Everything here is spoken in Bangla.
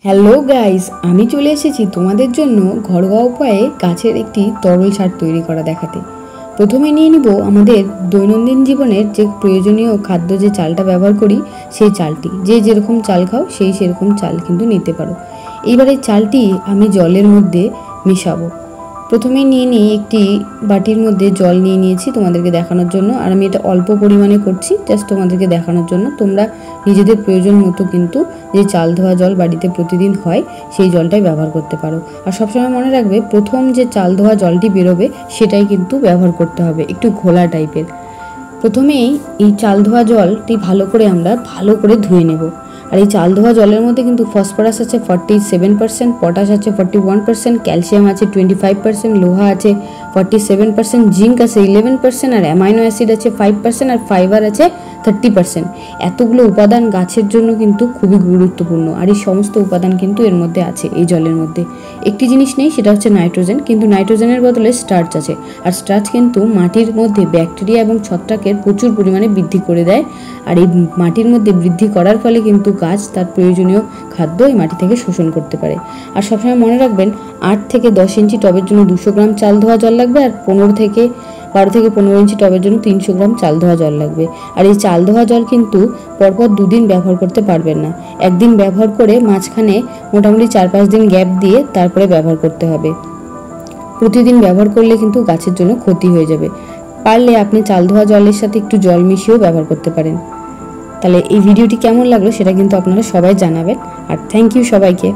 হ্যালো গাইস, আমি চলে এসেছি তোমাদের জন্য ঘরোয়া উপায়ে গাছের একটি তরল সার তৈরি করা দেখাতে। প্রথমে নিয়ে নিব আমাদের দৈনন্দিন জীবনের যে প্রয়োজনীয় খাদ্য যে চালটা ব্যবহার করি সেই চালটি। যে যেরকম চাল খাও সেই সেরকম চাল কিন্তু নিতে পারো। এইবারে চালটি আমি জলের মধ্যে মেশাবো। প্রথমেই নিয়ে নিই একটি বাটির মধ্যে জল নিয়ে নিয়েছি তোমাদেরকে দেখানোর জন্য। আর আমি এটা অল্প পরিমাণে করছি জাস্ট তোমাদেরকে দেখানোর জন্য। তোমরা নিজেদের প্রয়োজন মতো কিন্তু যে চাল ধোয়া জল বাড়িতে প্রতিদিন হয় সেই জলটাই ব্যবহার করতে পারো। আর সবসময় মনে রাখবে প্রথম যে চাল ধোয়া জলটি বেরোবে সেটাই কিন্তু ব্যবহার করতে হবে, একটু ঘোলা টাইপের। প্রথমেই এই চাল ধোয়া জলটি ভালো করে ধুয়ে নেব। আর এই চাল ধোয়া জলের মধ্যে কিন্তু ফসফরাস আছে 47%, পটাশ আছে 41%, ক্যালসিয়াম আছে 25%, লোহা আছে 47%, জিঙ্ক আছে 11%, আর অ্যামাইনো অ্যাসিড আছে 5%, আর ফাইবার আছে 30%। এতগুলো উপাদান গাছের জন্য কিন্তু খুবই গুরুত্বপূর্ণ। আর এই সমস্ত উপাদান কিন্তু এর মধ্যে আছে। এই জলের মধ্যে একটি জিনিস নেই, সেটা হচ্ছে নাইট্রোজেন। কিন্তু নাইট্রোজেনের বদলে স্টার্চ আছে। আর স্টার্চ কিন্তু মাটির মধ্যে ব্যাকটেরিয়া এবং ছত্রাকের প্রচুর পরিমাণে বৃদ্ধি করে দেয়। আর এই মাটির মধ্যে বৃদ্ধি করার ফলে কিন্তু গাছ তার প্রয়োজনীয় খাদ্য এই মাটি থেকে শোষণ করতে পারে। আর সবসময় মনে রাখবেন 8 থেকে 10 ইঞ্চি টবের জন্য 200 গ্রাম চাল ধোয়া জল লাগবে। আর 12 থেকে 15 ইঞ্চি টবের জন্য 300 গ্রাম চাল ধোয়া জল লাগবে। আর এই চাল ধোয়া জল কিন্তু পরপর 2 দিন ব্যবহার করতে পারবেন না। একদিন ব্যবহার করে মাঝখানে মোটামুটি 4-5 দিন গ্যাপ দিয়ে তারপরে ব্যবহার করতে হবে। প্রতিদিন ব্যবহার করলে কিন্তু গাছের জন্য ক্ষতি হয়ে যাবে। পারলে আপনি চাল ধোয়া জলের সাথে একটু জল মিশিয়েও ব্যবহার করতে পারেন। তাহলে এই ভিডিওটি কেমন লাগলো সেটা কিন্তু আপনারা সবাই জানাবেন। আর থ্যাংক ইউ সবাইকে।